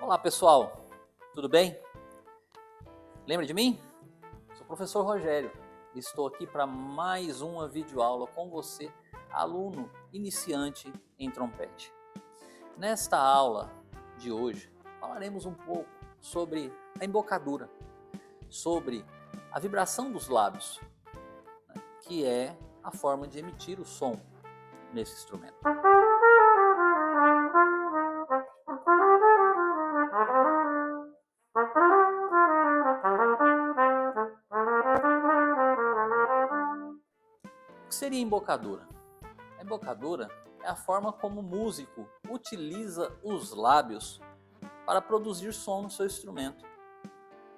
Olá pessoal, tudo bem? Lembra de mim? Sou o professor Rogério e estou aqui para mais uma videoaula com você, aluno iniciante em trompete. Nesta aula de hoje falaremos um pouco sobre a embocadura, sobre a vibração dos lábios, que é a forma de emitir o som nesse instrumento. O que seria embocadura? A embocadura é a forma como o músico utiliza os lábios para produzir som no seu instrumento.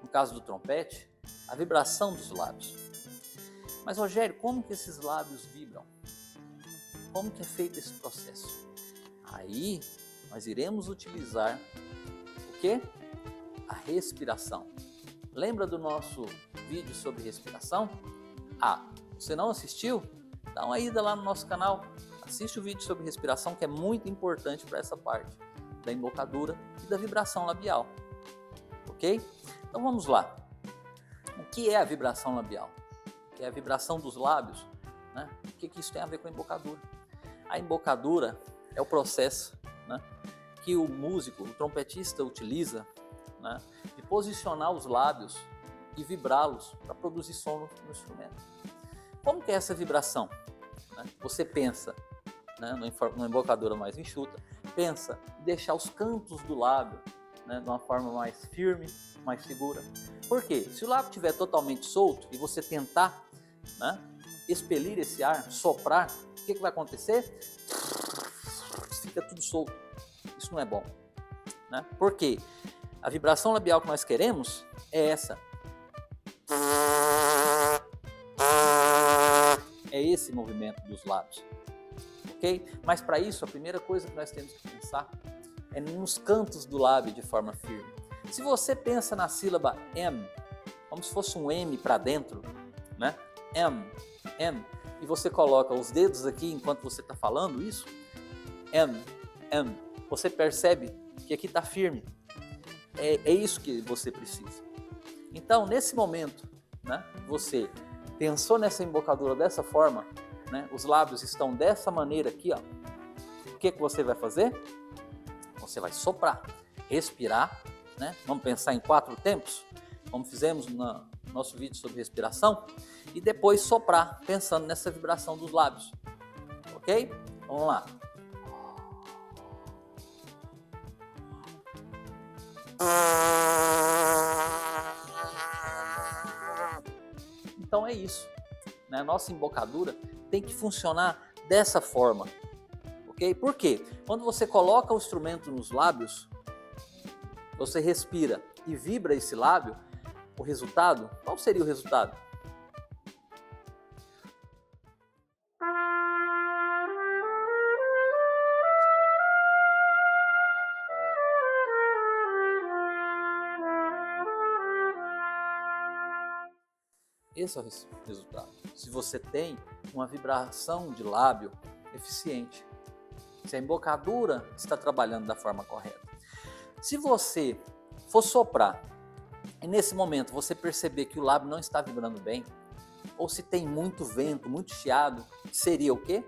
No caso do trompete, a vibração dos lábios. Mas Rogério, como que esses lábios vibram? Como que é feito esse processo? Aí nós iremos utilizar o quê? A respiração. Lembra do nosso vídeo sobre respiração? Você não assistiu? Dá uma ida lá no nosso canal, assiste o vídeo sobre respiração, que é muito importante para essa parte da embocadura e da vibração labial, ok? Então vamos lá. O que é a vibração labial? O que é a vibração dos lábios? Né? O que isso tem a ver com a embocadura? A embocadura é o processo, né, que o músico, o trompetista utiliza, né, de posicionar os lábios e vibrá-los para produzir som no instrumento. Como que é essa vibração? Você pensa, né, numa embocadura mais enxuta, pensa em deixar os cantos do lábio, né, de uma forma mais firme, mais segura. Por quê? Se o lábio estiver totalmente solto e você tentar, né, expelir esse ar, soprar, o que vai acontecer? Fica tudo solto. Isso não é bom, né? Por quê? A vibração labial que nós queremos é essa. É esse movimento dos lábios, ok? Mas para isso, a primeira coisa que nós temos que pensar é nos cantos do lábio de forma firme. Se você pensa na sílaba M, como se fosse um M para dentro, né? M, e você coloca os dedos aqui enquanto você está falando isso, M, você percebe que aqui está firme. É isso que você precisa. Então, nesse momento, né, você pensou nessa embocadura dessa forma, né, os lábios estão dessa maneira aqui, ó. O que você vai fazer? Você vai soprar, respirar, né? Vamos pensar em 4 tempos, como fizemos no nosso vídeo sobre respiração, e depois soprar, pensando nessa vibração dos lábios, ok? Vamos lá. Então é isso, né? A nossa embocadura tem que funcionar dessa forma, ok? Por quê? Quando você coloca o instrumento nos lábios, você respira e vibra esse lábio, o resultado, qual seria o resultado? Esse é o resultado. Se você tem uma vibração de lábio eficiente, se a embocadura está trabalhando da forma correta. Se você for soprar e nesse momento você perceber que o lábio não está vibrando bem, ou se tem muito vento, muito chiado, seria o quê?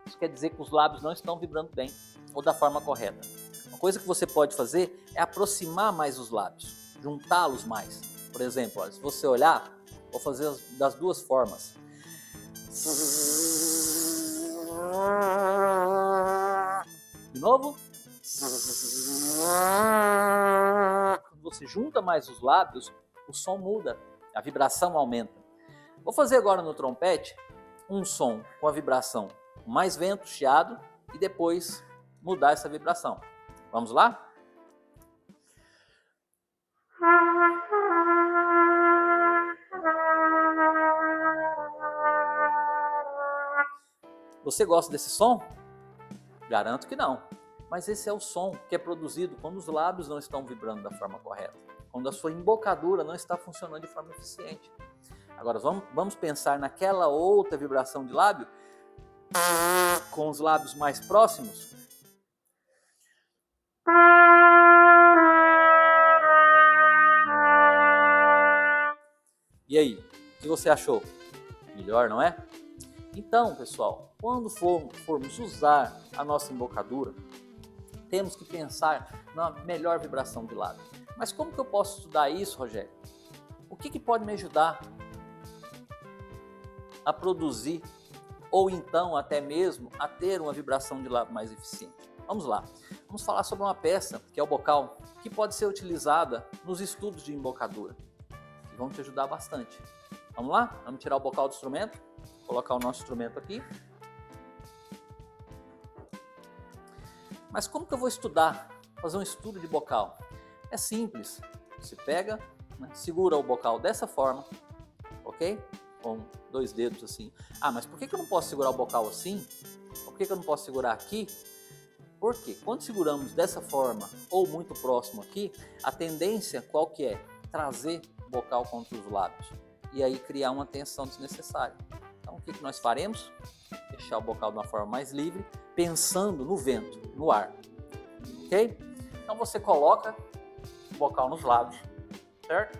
Isso quer dizer que os lábios não estão vibrando bem ou da forma correta. Uma coisa que você pode fazer é aproximar mais os lábios, juntá-los mais. Por exemplo, olha, se você olhar, vou fazer das duas formas. De novo. Quando você junta mais os lábios, o som muda, a vibração aumenta. Vou fazer agora no trompete um som com a vibração mais vento, chiado, e depois mudar essa vibração. Vamos lá? Você gosta desse som? Garanto que não. Mas esse é o som que é produzido quando os lábios não estão vibrando da forma correta, quando a sua embocadura não está funcionando de forma eficiente. Agora vamos pensar naquela outra vibração de lábio. com os lábios mais próximos. E aí, o que você achou? Melhor, não é? Então, pessoal, quando formos usar a nossa embocadura, temos que pensar na melhor vibração de lábio. Mas como que eu posso estudar isso, Rogério? O que pode me ajudar a produzir ou então até mesmo a ter uma vibração de lábio mais eficiente? Vamos lá. Vamos falar sobre uma peça, que é o bocal, que pode ser utilizada nos estudos de embocadura, que vão te ajudar bastante. Vamos lá? Vamos tirar o bocal do instrumento, colocar o nosso instrumento aqui. Mas como que eu vou estudar, fazer um estudo de bocal? É simples. Você pega, né, segura o bocal dessa forma, ok? Com 2 dedos assim. Ah, mas por que eu não posso segurar o bocal assim? Por que eu não posso segurar aqui? Porque quando seguramos dessa forma ou muito próximo aqui, a tendência qual que é? Trazer o bocal contra os lábios e aí criar uma tensão desnecessária. Então o que nós faremos? Deixar o bocal de uma forma mais livre, pensando no vento, no ar, ok? Então você coloca o bocal nos lábios, certo?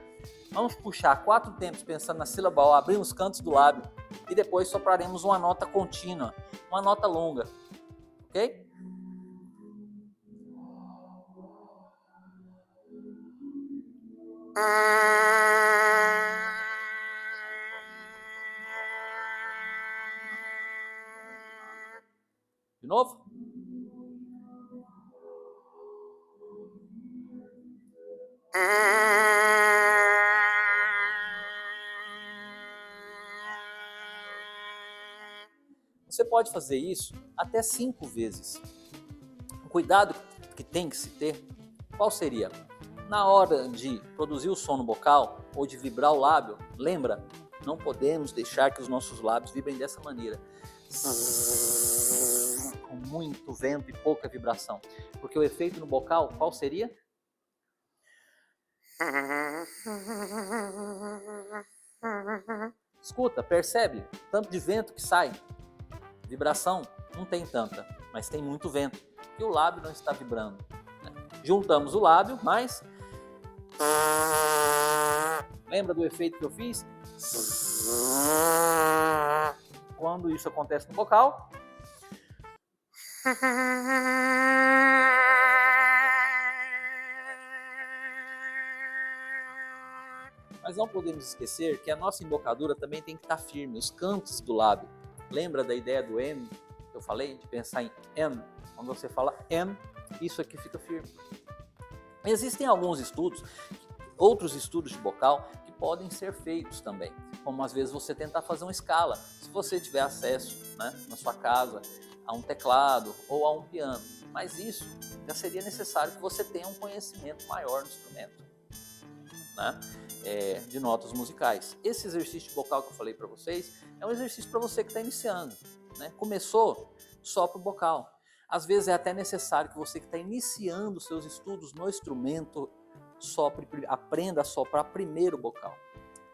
Vamos puxar 4 tempos pensando na sílaba O, abrir os cantos do lábio e depois sopraremos uma nota contínua, uma nota longa, ok? De novo. Você pode fazer isso até 5 vezes. O cuidado que tem que se ter, qual seria? Na hora de produzir o som no bocal ou de vibrar o lábio, lembra, não podemos deixar que os nossos lábios vibrem dessa maneira, com muito vento e pouca vibração, porque o efeito no bocal, qual seria? Escuta, percebe? Tanto de vento que sai. Vibração não tem tanta, mas tem muito vento, e o lábio não está vibrando. Juntamos o lábio, mas... Lembra do efeito que eu fiz? Quando isso acontece no bocal... Mas não podemos esquecer que a nossa embocadura também tem que estar firme, os cantos do lábio. Lembra da ideia do M que eu falei, de pensar em M? Quando você fala M, isso aqui fica firme. Existem alguns estudos, outros estudos de bocal, que podem ser feitos também. Como às vezes você tentar fazer uma escala. Se você tiver acesso, né, na sua casa a um teclado ou a um piano. Mas isso já seria necessário que você tenha um conhecimento maior no instrumento, né? De notas musicais. Esse exercício de bocal que eu falei para vocês é um exercício para você que está iniciando, né? Começou, sopra o bocal. Às vezes é até necessário que você que está iniciando seus estudos no instrumento aprenda a soprar primeiro o bocal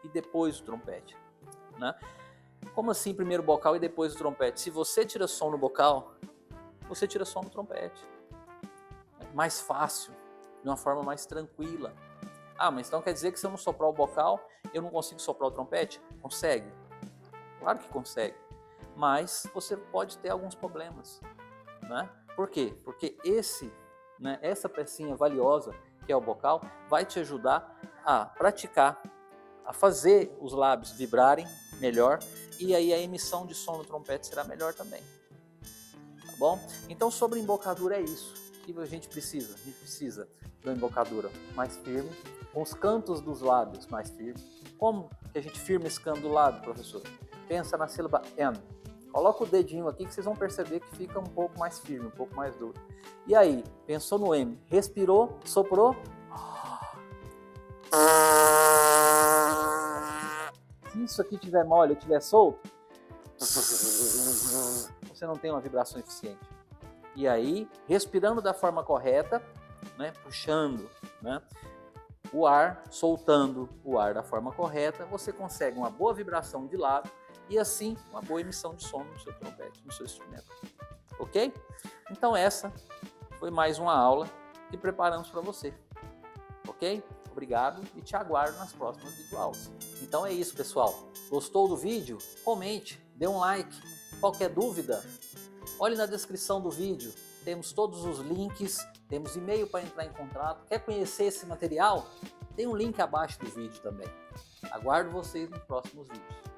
e depois o trompete, né? Como assim primeiro o bocal e depois o trompete? Se você tira som no bocal, você tira som no trompete. É mais fácil, de uma forma mais tranquila. Ah, mas então quer dizer que se eu não soprar o bocal, eu não consigo soprar o trompete? Consegue. Claro que consegue. Mas você pode ter alguns problemas, né? Por quê? Porque essa pecinha valiosa, que é o bocal, vai te ajudar a praticar, a fazer os lábios vibrarem melhor, e aí a emissão de som no trompete será melhor também. Tá bom? Então, sobre embocadura é isso. O que a gente precisa? A gente precisa de uma embocadura mais firme, com os cantos dos lábios mais firmes. Como que a gente firma esse canto do lábio, professor? Pensa na sílaba M. Coloca o dedinho aqui que vocês vão perceber que fica um pouco mais firme, um pouco mais duro. E aí, pensou no M, respirou, soprou. Se isso aqui tiver mole ou tiver solto, você não tem uma vibração eficiente. E aí, respirando da forma correta, né, puxando, né, o ar, soltando o ar da forma correta, você consegue uma boa vibração de lábio e assim uma boa emissão de som no seu trompete, no seu instrumento. Ok? Então essa foi mais uma aula que preparamos para você. Ok? Obrigado e te aguardo nas próximas videoaulas. Então é isso, pessoal. Gostou do vídeo? Comente, dê um like. Qualquer dúvida, olhe na descrição do vídeo. Temos todos os links, temos e-mail para entrar em contato. Quer conhecer esse material? Tem um link abaixo do vídeo também. Aguardo vocês nos próximos vídeos.